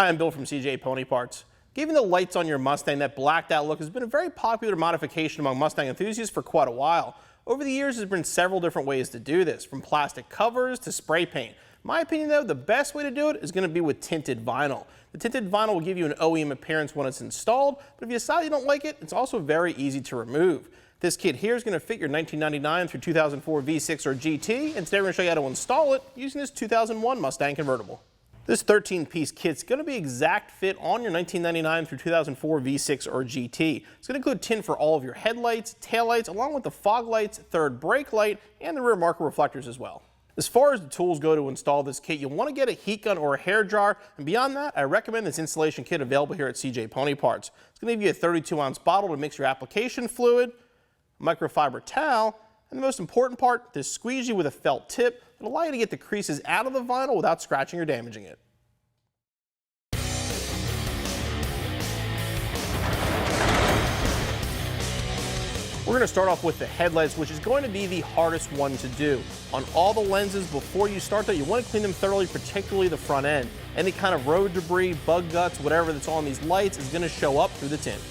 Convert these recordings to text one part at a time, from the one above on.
Hi, I'm Bill from CJ Pony Parts. Giving the lights on your Mustang that blacked out look has been a very popular modification among Mustang enthusiasts for quite a while. Over the years, there's been several different ways to do this, from plastic covers to spray paint. In my opinion though, the best way to do it is going to be with tinted vinyl. The tinted vinyl will give you an OEM appearance when it's installed, but if you decide you don't like it, it's also very easy to remove. This kit here is going to fit your 1999 through 2004 V6 or GT, and today we're going to show you how to install it using this 2001 Mustang convertible. This 13-piece kit is going to be exact fit on your 1999 through 2004 V6 or GT. It's going to include tint for all of your headlights, taillights, along with the fog lights, third brake light, and the rear marker reflectors as well. As far as the tools go to install this kit, you'll want to get a heat gun or a hair dryer, and beyond that, I recommend this installation kit available here at CJ Pony Parts. It's going to give you a 32-ounce bottle to mix your application fluid, a microfiber towel, and the most important part, this squeegee with a felt tip that will allow you to get the creases out of the vinyl without scratching or damaging it. We're going to start off with the headlights, which is going to be the hardest one to do. On all the lenses, before you start though, you want to clean them thoroughly, particularly the front end. Any kind of road debris, bug guts, whatever that's on these lights is going to show up through the tint.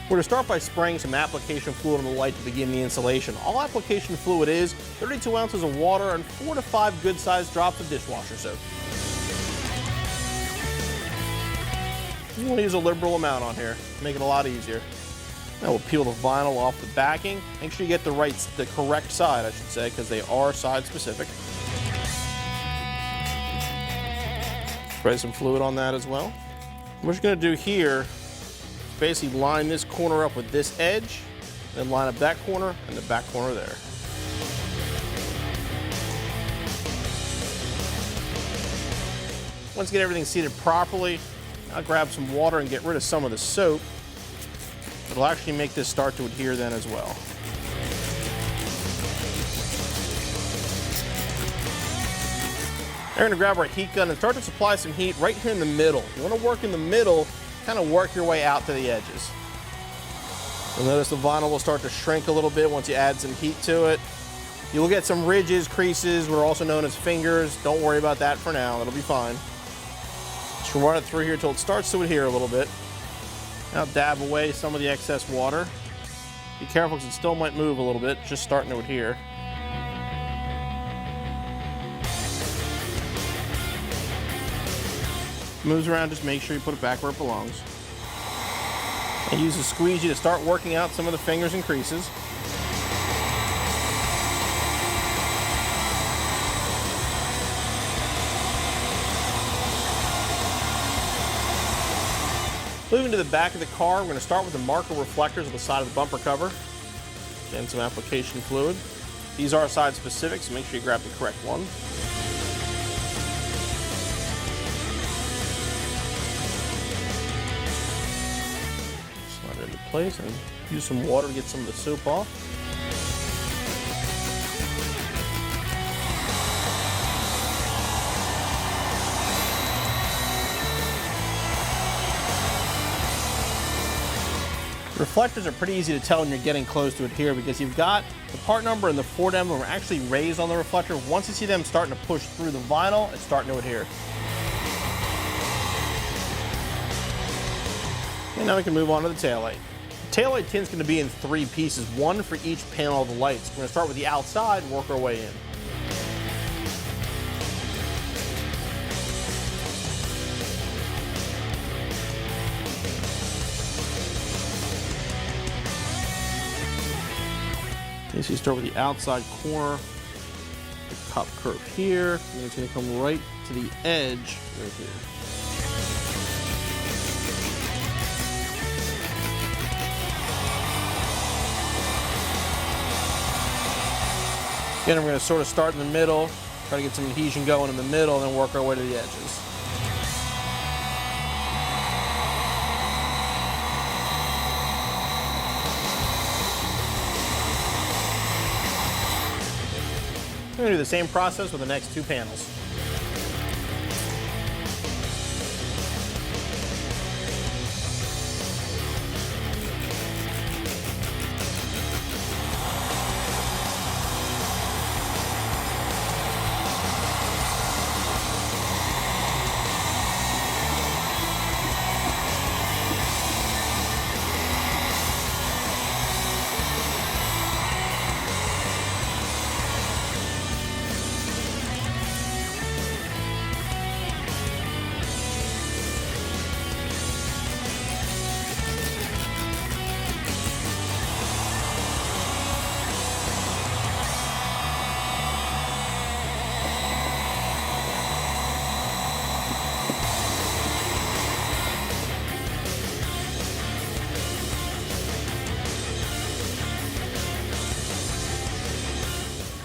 We're going to start by spraying some application fluid on the light to begin the installation. All application fluid is 32 ounces of water and 4 to 5 good-sized drops of dishwasher soap. You want to use a liberal amount on here to make it a lot easier. Now we'll peel the vinyl off the backing. Make sure you get the correct side, I should say, because they are side specific. Spray some fluid on that as well. What we're just going to do here, basically line this corner up with this edge, then line up that corner and the back corner there. Once you get everything seated properly, I'll grab some water and get rid of some of the soap. It'll actually make this start to adhere then as well. We're going to grab our heat gun and start to supply some heat right here in the middle. You want to work in the middle, kind of work your way out to the edges. You'll notice the vinyl will start to shrink a little bit once you add some heat to it. You'll get some ridges, creases, what are also known as fingers. Don't worry about that for now, it'll be fine. Just run it through here until it starts to adhere a little bit. Now dab away some of the excess water. Be careful because it still might move a little bit, just starting to adhere. Moves around, just make sure you put it back where it belongs. And use a squeegee to start working out some of the fingers and creases. Moving to the back of the car, we're going to start with the marker reflectors on the side of the bumper cover. Again, some application fluid. These are side specific, so make sure you grab the correct one. Into place and use some water to get some of the soap off. Reflectors are pretty easy to tell when you're getting close to adhere because you've got the part number and the Ford emblem are actually raised on the reflector. Once you see them starting to push through the vinyl, it's starting to adhere. And now we can move on to the taillight. The taillight tint's going to be in 3 pieces, one for each panel of the lights. We're going to start with the outside and work our way in. Okay, so you start with the outside corner, the top curve here, and then it's going to come right to the edge right here. Again, we're going to sort of start in the middle, try to get some adhesion going in the middle, and then work our way to the edges. We're going to do the same process with the next 2 panels.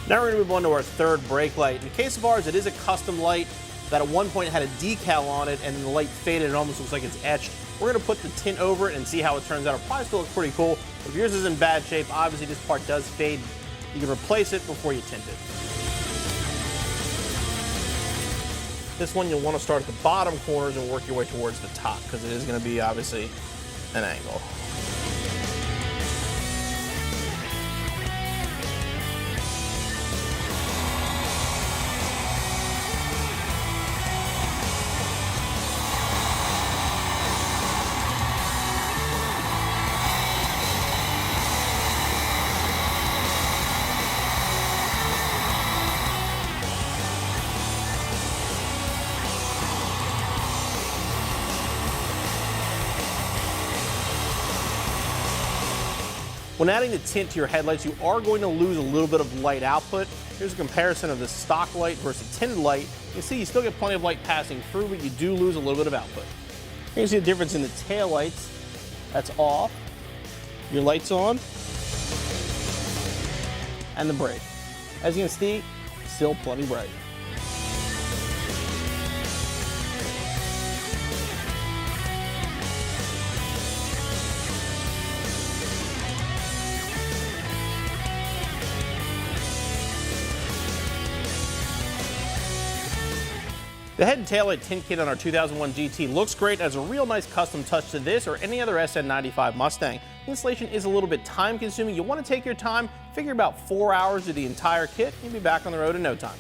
Now we're going to move on to our third brake light. In the case of ours, it is a custom light that at one point had a decal on it and then the light faded. It almost looks like it's etched. We're going to put the tint over it and see how it turns out. It probably still looks pretty cool. If yours is in bad shape, obviously this part does fade. You can replace it before you tint it. This one you'll want to start at the bottom corners and work your way towards the top because it is going to be obviously an angle. When adding the tint to your headlights, you are going to lose a little bit of light output. Here's a comparison of the stock light versus tinted light. You can see you still get plenty of light passing through, but you do lose a little bit of output. You can see the difference in the tail lights. That's off. Your light's on. And the brake. As you can see, still plenty bright. The head and taillight tint kit on our 2001 GT looks great as a real nice custom touch to this or any other SN95 Mustang. The installation is a little bit time consuming. You want to take your time, figure about 4 hours to the entire kit, and you'll be back on the road in no time.